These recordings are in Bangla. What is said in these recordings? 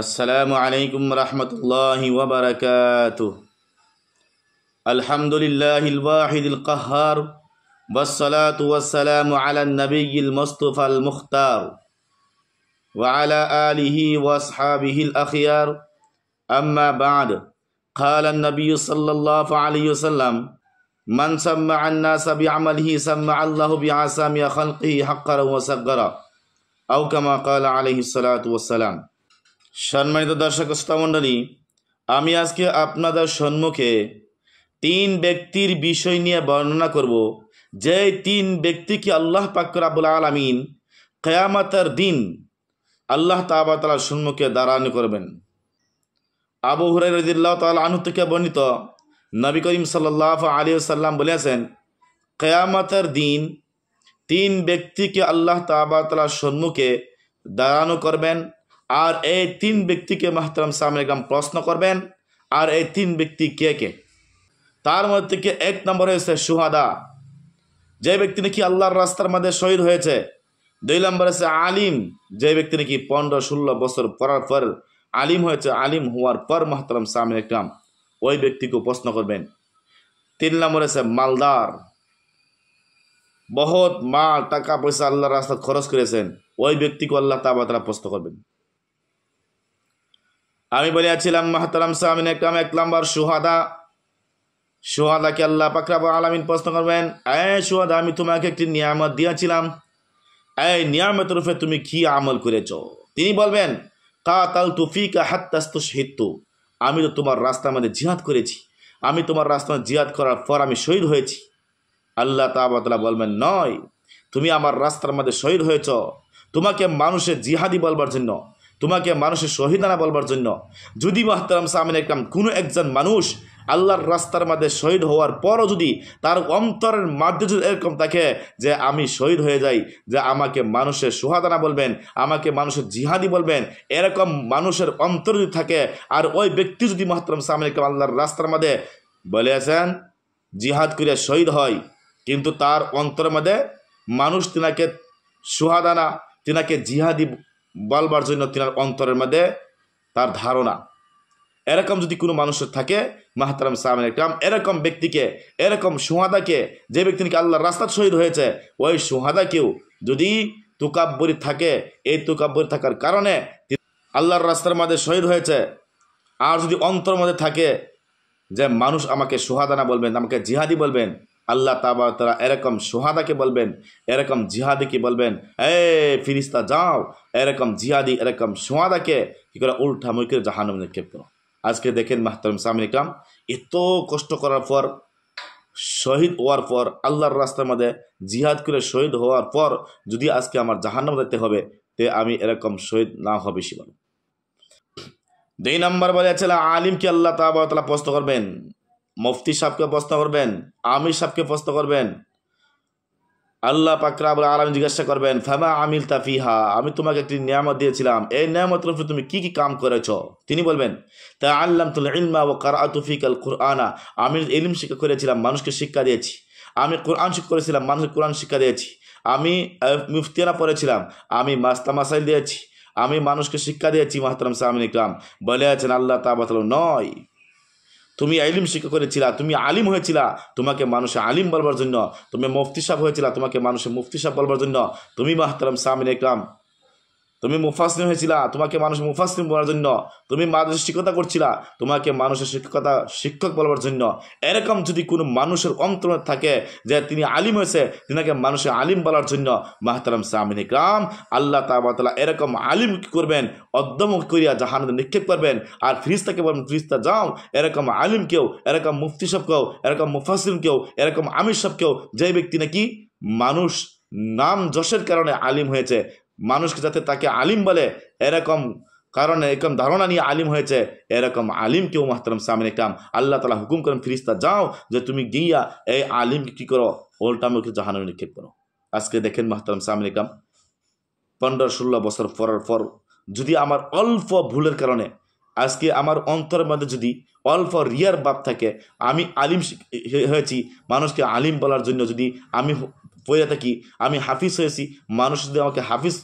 আসসালামু আলাইকুম রহমতুল্লাহি ওয়া বারাকাতুহু। আলহামদুলিল্লাহিল ওয়াহিদিল কাহ্হার ওয়াসসালাতু ওয়াসসালামু আলান নাবিয়্যিল মুস্তাফাল মুখতার ওয়া আলা আলিহি ওয়া আসহাবিহিল আখিয়ার। আম্মা বা'দ। قال النبي صلى الله عليه وسلم من سمع الناس بعمله سمع الله بعسامي خلقه حقرا وصغرا أو كما قال عليه الصلاة والسلام। সম্মানিত দর্শক শ্রোতামণ্ডলী, আমি আজকে আপনাদের সম্মুখে তিন ব্যক্তির বিষয় নিয়ে বর্ণনা করব, যে তিন ব্যক্তিকে আল্লাহ পাক রব্বুল আলামিন কিয়ামতের দিন আল্লাহ তাআলার সম্মুখে দাঁড়ানো করবেন। আবু হুরায়রা রাদিয়াল্লাহু তাআলা আনহু থেকে বর্ণিত, নবী করিম সাল্লাল্লাহু আলাইহি ওয়াসাল্লাম বলেছেন, কিয়ামতের দিন তিন ব্যক্তিকে আল্লাহ তাআলার সম্মুখে দাঁড়ানো করবেন, আর এই তিন ব্যক্তিকে মুহতারাম সামনে প্রশ্ন করবেন। আর এই তিন ব্যক্তি কে কে? তার মধ্যে থেকে এক নম্বরে হচ্ছে শুহাদা, যে ব্যক্তি নাকি আল্লাহর রাস্তার মধ্যে শহীদ হয়েছে। দুই নম্বরে হচ্ছে আলিম, যে ব্যক্তি নাকি 15-16 বছর পড়ার পর আলিম হয়েছে। আলিম হওয়ার পর মুহতারাম সামনে ওই ব্যক্তিকে প্রশ্ন করবেন। তিন নম্বরে হচ্ছে মালদার, বহুত মাল টাকা পয়সা আল্লাহর রাস্তায় খরচ করেছেন, ওই ব্যক্তিকে আল্লাহ তাআলা প্রশ্ন করবেন। আমি বলেছিলাম মুহতারাম সামিন একরাম, এক নম্বর শুহাদা। শুহাদাকে আল্লাহ পাক রব্বুল আলামিন প্রশ্ন করবেন, এই শুহাদা, আমি তোমাকে একটি নিয়ামত দিয়েছিলাম, এই নিয়ামতের উপরে তুমি কি আমল করেছো? তিনি বলবেন, কাতালতু ফিকা হাত্তা ইসতুশহিদতু, আমি তো তোমার রাস্তার মধ্যে জিহাদ করেছি, আমি তোমার রাস্তায় জিহাদ করার পর আমি শহীদ হয়েছি। আল্লাহ তাআলা বলবেন, নয়, তুমি আমার রাস্তার মধ্যে শহীদ হয়েছ তোমাকে মানুষের জিহাদি বলবার জন্য, তোমাকে মানুষের শহীদানা বলবার জন্য। যদি মুহতারাম সামিন একরাম কোনো একজন মানুষ আল্লাহর রাস্তার মধ্যে শহীদ হওয়ার পরও যদি তার অন্তরের মাধ্যমে যদি এরকম থাকে যে আমি শহীদ হয়ে যাই, যে আমাকে মানুষের শহাদানা বলবেন, আমাকে মানুষের জিহাদি বলবেন, এরকম মানুষের অন্তর যদি থাকে, আর ওই ব্যক্তি যদি মুহতারাম সামিন একরাম আল্লাহর রাস্তার মধ্যে বলেছেন জিহাদ করে শহীদ হয়, কিন্তু তার অন্তরের মধ্যে মানুষ তিনাকে শহাদানা, তিনাকে জিহাদি বলবার জন্য তিনার অন্তরের মধ্যে তার ধারণা, এরকম যদি কোনো মানুষের থাকে মুহতারাম সামিন একরাম, এরকম ব্যক্তিকে, এরকম শুহাদাকে, যে ব্যক্তি নাকি আল্লাহর রাস্তায় শহীদ হয়েছে, ওই শুহাদাকেও যদি তুকাব্বরি থাকে, এই তুকাব্বরি থাকার কারণে আল্লাহর রাস্তার মধ্যে শহীদ হয়েছে, আর যদি অন্তর মধ্যে থাকে যে মানুষ আমাকে শুহাদানা বলবেন, আমাকে জিহাদি বলবেন, আল্লাহ তাআলা এরকম শুহাদাকে বলবেন, এরকম জিহাদিকে বলবেন, ফিরিস্তা যাও, এরকম জিহাদি, এরকম শুহাদাকে কি করে উল্টা মুখে জাহান্নামে নিক্ষেপ করো। আজকে দেখেন মুহতারাম সামিন একরাম, এত কষ্ট করার পর, শহীদ হওয়ার পর, আল্লাহর রাস্তার মধ্যে জিহাদ করে শহীদ হওয়ার পর যদি আজকে আমার জাহান্নামে যেতে হবে, তে আমি এরকম শহীদ না হওয়া বেশি ভালো। দুই নম্বর বলেছিল আলিমকে আল্লাহ তাআলা প্রশ্ন করবেন, মুফতি সাহেবকে প্রশ্ন করবেন, আমির সাহেবকে প্রশ্ন করবেন। আল্লাহ পাক রব্বুল আলামিন জিজ্ঞাসা করবেন, ফামা আমিলতা ফিহা, আমি তোমাকে একটি নিয়ামত দিয়েছিলাম, এই নিয়ামতের উপরে তুমি কি কি কাম করেছো? তিনি বলবেন, তাআল্লামতুল ইলমা ওয়া কারাআতু ফিকাল কুরআনা, আমি ইলম শিক্ষা করেছিলাম, মানুষকে শিক্ষা দিয়েছি। আমি কোরআন শিক্ষা করেছিলাম, মানুষকে কোরআন শিক্ষা দিয়েছি। আমি মুফতিয়ানা পড়েছিলাম, আমি মাস্তা মাসাইল দিয়েছি, আমি মানুষকে শিক্ষা দিয়েছি। মুহতারাম সামিন একরাম বলেছেন আল্লাহ তাআলা, নয়, তুমি ইলম শিক্ষা করেছিলা, তুমি আলিম হয়েছিলা, তোমাকে মানুষে আলিম বলবার জন্য, তুমি মুফতি সাহেব হয়েছিলা, তোমাকে মানুষে মুফতি সাহেব বলবার জন্য, তুমি মুহতারাম সামিন একরাম তুমি মুফাসসির হয়েছিলা, তোমাকে মানুষ মুফাসসির বলার জন্য, তুমি মাদ্রাসা শিক্ষকতা করছিলা, তোমাকে মানুষের শিক্ষক বলবার জন্য। এরকম যদি কোনো মানুষের অন্তরে থাকে যে তিনি আলিম হয়েছে, তিনাকে মানুষের আলিম বলার জন্য, মুহতারাম সামিন একরাম আল্লাহ তাআলা এরকম আলিম কি করবেন, অদ্যম করিয়া জাহান্নামে নিক্ষেপ করবেন। আর ফিরিস্তাকে বলবেন, ফিরিস্তা যাও, এরকম আলিমকেও, এরকম মুফতি সাহেবকেও, এরকম মুফাসসিরকেও, এরকম আমির সাহেবকেও, যে ব্যক্তি নাকি মানুষ নাম যশের কারণে আলিম হয়েছে, মানুষকে যাতে তাকে আলিম বলে, এরকম কারণে, এরকম ধারণা নিয়ে আলিম হয়েছে, এরকম আলিমকেও মুহতারাম সামিন একরাম আল্লাহ তাআলা হুকুম করেন, ফিরিস্তা যাও, যে তুমি গিয়া এই আলিমকে কি করো, উল্টা মুখে জাহান্নামে নিক্ষেপ করো। আজকে দেখেন মুহতারাম সামিন একরাম, 15-16 বছর পরের পর যদি আমার অল্প ভুলের কারণে আজকে আমার অন্তরের মধ্যে যদি অল্প রিয়ার ভাব থাকে, আমি আলিম হয়েছি, মানুষকে আলিম বলার জন্য যদি আমি পড়ে থাকি, আমি হাফিজ হয়েছি, মানুষ যদি আমাকে হাফিজ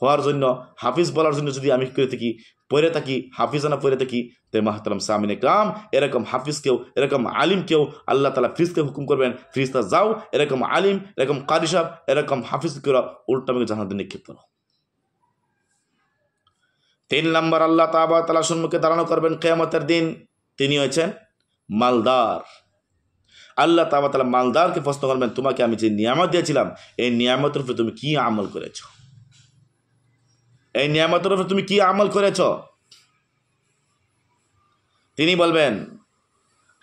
হওয়ার জন্য, হাফিজ বলার জন্য যদি আমি করে থাকি, পড়ে থাকি, হাফিজানা পড়ে থাকি, তে মাহতারাম সামিনে কাম এরকম হাফিজকেও এরকম আলিমকেও আল্লাহ তাআলা ফিরিস্তাকে হুকুম করবেন, ফিরিস্তা যাও এরকম আলিম এরকম কারি সাহেব এরকম হাফিজ করে উল্টামুখী জাহান্নামে নিক্ষেপ করো। 3 নম্বর আল্লাহ তাআলার সম্মুখে দাঁড়ানো করবেন কিয়ামতের দিন, তিনি হচ্ছেন মালদার। আল্লাহ তাআলা মালদারকে প্রশ্ন করবেন, তোমাকে আমি যে নিয়ামত দিয়েছিলাম এই নিয়ামতের উপরে তুমি কি আমল করেছো, এই নিয়ামতের উপরে তুমি কি আমল করেছো? তিনি বলবেন,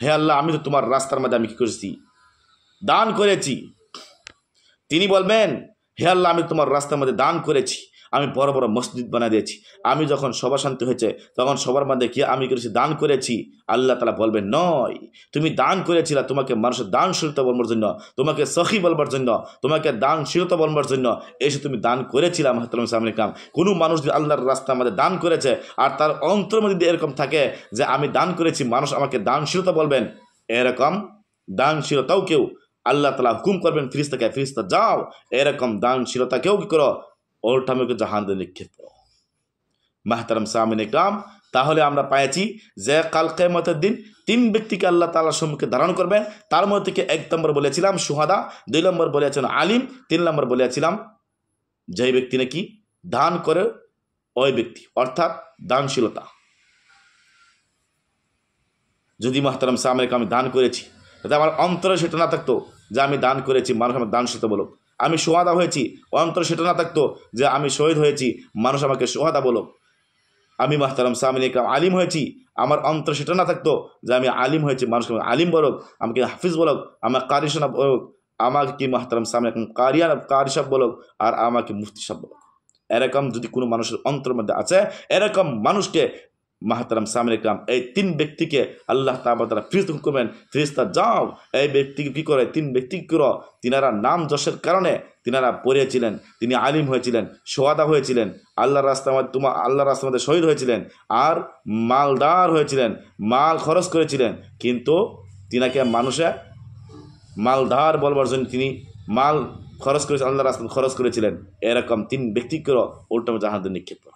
হে আল্লাহ, আমি তো তোমার রাস্তার মধ্যে আমি কি করেছি, দান করেছি। তিনি বলবেন, হে আল্লাহ, আমি তোমার রাস্তার মধ্যে দান করেছি, আমি বড় বড় মসজিদ বানিয়ে দিয়েছি, আমি যখন সভা শান্তি হয়েছে তখন সবার মধ্যে কি আমি করেছি, দান করেছি। আল্লাহ তাআলা বলবেন, নয়, তুমি দান করেছিলে তোমাকে মানুষের দানশীলতা বলবার জন্য, তোমাকে সখী বলবার জন্য, তোমাকে দানশীলতা বলবার জন্য এসে তুমি দান করেছিলে। মাহতারাম সামনে কাম কোনো মানুষ যদি আল্লাহর রাস্তার মধ্যে দান করেছে আর তার অন্তরের মধ্যে এরকম থাকে যে আমি দান করেছি, মানুষ আমাকে দানশীলতা বলবেন, এরকম দানশীলতাও কেউ আল্লাহ তাআলা হুকুম করবেন ফিরিস্তাকে, ফিরিস্তা যাও এরকম দানশীলতা কেউ কি করো, উল্টামুখী জাহান্নামে নিক্ষেপ করো। মাহতারাম সামিন ইকরাম, তাহলে আমরা পাইছি যে কাল কিয়ামতের দিন 3 ব্যক্তিকে আল্লাহ তাআলার সম্মুখে ধারণ করবেন। তার মধ্যে থেকে 1 নম্বর বলেছিলাম সুহাদা, 2 নম্বর বলেছিলাম আলিম, 3 নম্বর বলেছিলাম যে ব্যক্তি নাকি দান করে ওই ব্যক্তি, অর্থাৎ দানশীলতা। যদি মাহতারাম সামিন ইকরাম আমি দান করেছি, যাতে আমার অন্তরে সেটা না থাকতো যে আমি দান করেছি, মানুষ আমার দানশীলতা বলুক। আমি সোহাদা হয়েছি, অন্তর সেটা না থাকতো যে আমি শহীদ হয়েছি, মানুষ আমাকে সোহাদা বলো। আমি মাহতারাম সামিন ইকরাম আলিম হয়েছি, আমার অন্তর সেটা না থাকতো যে আমি আলিম হয়েছি, মানুষ আমাকে আলিম বলুক, আমাকে হাফিজ বলুক, আমার কারি সাহেব বলুক, আমাকে কি মাহতারাম সামিন ইকরাম কারি সাহেব বলুক, আর আমাকে মুফতি সাহেব বলুক। এরকম যদি কোনো মানুষের অন্তরের মধ্যে আছে, এরকম মানুষকে মাহতারাম সামিন ইকরাম এই 3 ব্যক্তিকে আল্লাহ তাআলা ফিরিস্তা করবেন, ফিরিস্তা যাও এই ব্যক্তিকে কি করে, 3 ব্যক্তি করো, তিনারা নাম যশের কারণে তিনারা পড়েছিলেন, তিনি আলিম হয়েছিলেন, সোহাদা হয়েছিলেন, আল্লাহর রাস্তার মধ্যে আল্লাহর রাস্তার মধ্যে শহীদ হয়েছিলেন, আর মালদার হয়েছিলেন, মাল খরচ করেছিলেন, কিন্তু তিনাকে মানুষে মালদার বলবার জন্য তিনি মাল খরচ করেছিলেন, আল্লাহর রাস্তায় খরচ করেছিলেন। এরকম 3 ব্যক্তি করো উল্টামুখী জাহান্নামে নিক্ষেপ করো।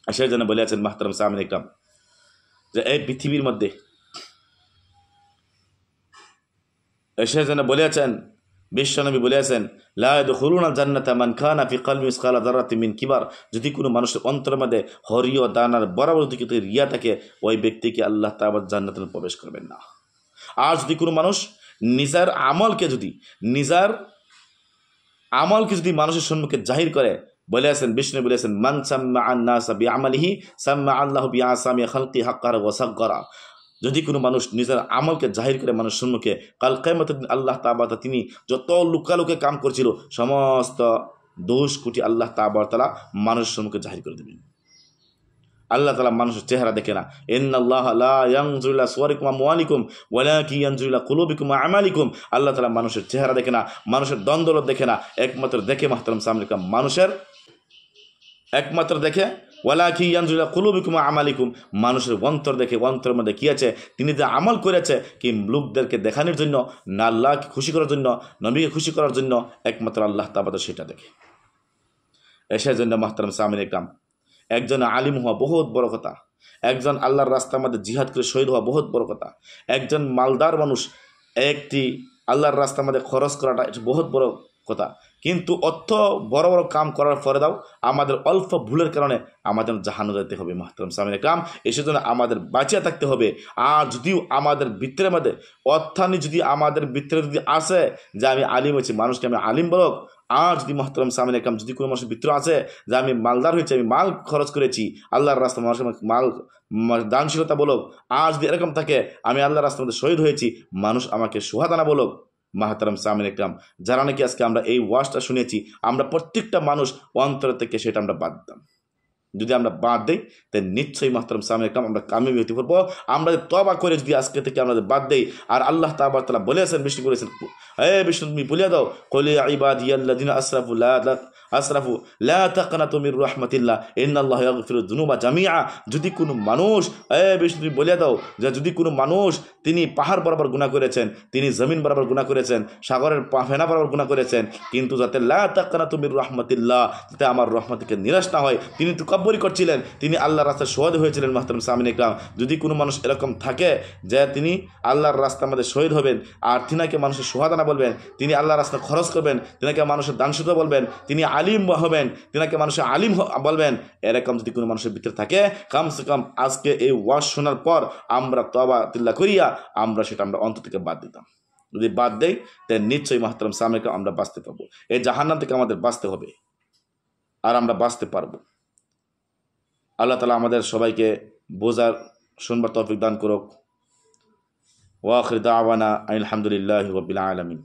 সেই জন্য বলেছেন মাহতারাম সামিন ইকরাম যে এই পৃথিবীর মধ্যে, সেই জন্য বলেছেন বিশ্বনবী বলেছেন, লা ইয়াদখুলুনাল জান্নাতা মান কানা ফি কলবি মিসকালা যারাতিন মিন কিবার, যদি কোনো মানুষের অন্তরের মধ্যে হরিয় দানার বরাবর দিকে রিয়া থাকে, ওই ব্যক্তিকে আল্লাহ তাআলা জান্নাতে প্রবেশ করবেন না। আর যদি কোনো মানুষ নিজের আমলকে যদি মানুষের সম্মুখে জাহির করে, বলেছেন বিষ্ণু বলেছেন, মান সাম্মা আন-নাস বিআমালিহি সাম্মা আল্লাহু বিআসামি খালকি হাক্কারা ওয়া সাগগারা, যদি কোনো মানুষ নিজের আমলকে জাহির করে মানুষের সম্মুখে, কাল কিয়ামতের দিন আল্লাহ তাআলা তিনি যত লুকালুকে কাম করছিল সমস্ত দোষ কুটি আল্লাহ তাআলা মানুষের সম্মুখে জাহির করে দেবেন। আল্লাহ তাআলা মানুষের চেহারা দেখে না, ইন্নাল্লাহা লা ইয়ানজুরু ইলা সুওয়ারিকুম ওয়া আমওয়ালিকুম ওয়ালাকিন ইয়ানজুরু ইলা কুলুবিকুম ওয়া আমালিকুম, আল্লাহ তাআলা মানুষের চেহারা দেখে না, মানুষের দ্বন্দ্বলত দেখে না, একমাত্র দেখে মাহতারাম সামিন ইকরাম মানুষের একমাত্র দেখে ওয়ালাকিন ইয়ানজুরু ইলা কুলুবিকুম ওয়া আমালিকুম, মানুষের অন্তর দেখে, অন্তরের মধ্যে কি আছে, তিনি যে আমল করেছে কি লোকদেরকে দেখানোর জন্য না আল্লাহকে খুশি করার জন্য, নবীকে খুশি করার জন্য, একমাত্র আল্লাহ তাআলা সেটা দেখে। সেই জন্য মাহতারাম সামিন ইকরাম একজন আলিম হওয়া বহুত বড় কথা, একজন আল্লাহর রাস্তার মধ্যে জিহাদ করে শহীদ হওয়া বহুত বড় কথা, একজন মালদার মানুষ একটি আল্লাহর রাস্তার মধ্যে খরচ করাটা এটা বহুত বড় কথা। কিন্তু অত বড় বড় কাম করার পরে দাও আমাদের অল্প ভুলের কারণে আমাদের জাহান্নামে যেতে হবে। মাহতারাম সামিন ইকরাম এসেজন্য আমাদের বাঁচিয়ে থাকতে হবে। আর যদিও আমাদের ভিতরের মধ্যে অর্থানি যদি আমাদের ভিতরে যদি আসে যে আমি আলিম হয়েছি, মানুষকে আমি আলিম বলক, আর যদি মাহতারাম সামিন ইকরাম যদি কোনো মানুষের ভিতরে আছে যে আমি মালদার হয়েছি, আমি মাল খরচ করেছি আল্লাহর রাস্তায়, মানুষের মাল দানশীলতা বলক, আর যদি এরকম থাকে আমি আল্লাহর রাস্তার মধ্যে শহীদ হয়েছি, মানুষ আমাকে সুহাদানা বলক। মাহতারাম সামিন ইকরাম যারা নাকি আজকে আমরা এই ওয়াজটা শুনেছি, আমরা প্রত্যেকটা মানুষ অন্তর থেকে সেটা আমরা বাদ দিতাম। যদি আমরা বাদ দিই তাহলে নিশ্চয়ই মাহতারাম সামিন ইকরাম আমরা কামিয়াবি হতে পারবো। আমরা তওবা করে যদি আজকে থেকে আমরা বাদ দেই, আর আল্লাহ তাআলা বলেছেন, বিষ্ণু বলেছেন, হে বিষ্ণু তুমি বলে দাও, কুল ইয়া ইবাদিয়াল্লাযিনা আসরাফু লা তাকনাতু মির রাহমাতিল্লাহ ইন্নাল্লাহা ইয়াগফিরুয যুনুবা জামিআ। যদি কোনো মানুষ, বিষ্ণু তুমি বলে দাও যে যদি কোনো মানুষ তিনি পাহাড় বরাবর গুনাহ করেছেন, তিনি জমিন বরাবর গুনাহ করেছেন, সাগরের ফেনা বরাবর গুনাহ করেছেন, কিন্তু যাতে লা তাকনাতু মির রাহমাতিল্লাহ, যাতে আমার রহমত থেকে নিরাশ না হয়, তিনি তো বদ্ধপরিকর ছিলেন, তিনি আল্লাহর রাস্তায় শহীদ হয়েছিলেন। মাহতারাম সামিন ইকরাম, যদি কোনো মানুষ এরকম থাকে যে তিনি আল্লাহর রাস্তার মধ্যে শহীদ হবেন আর তিনাকে মানুষের সোহাদানা বলবেন, তিনি আল্লাহর রাস্তায় খরচ করবেন, তিনাকে মানুষের দানশীল বলবেন, তিনি আলিম হবেন, তিনাকে মানুষের আলিম বলবেন, এরকম যদি কোনো মানুষের ভিতরে থাকে, কমসে কম আজকে এই ওয়াজ শোনার পর আমরা তওবা তিল্লা করিয়া আমরা সেটা অন্তর থেকে বাদ দিতাম। যদি বাদ দেই তাহলে নিশ্চয়ই মাহতারাম সামিন ইকরাম আমরা বাঁচতে পারবো। এই জাহান্নাম থেকে আমাদের বাঁচতে হবে আর আমরা বাঁচতে পারবো। আল্লাহ তাআলা আমাদের সবাইকে বোঝার শুনবার তৌফিক দান করুক। ওয়া আখির দাওয়ানা আলহামদুলিল্লাহি রাব্বিল আলামিন।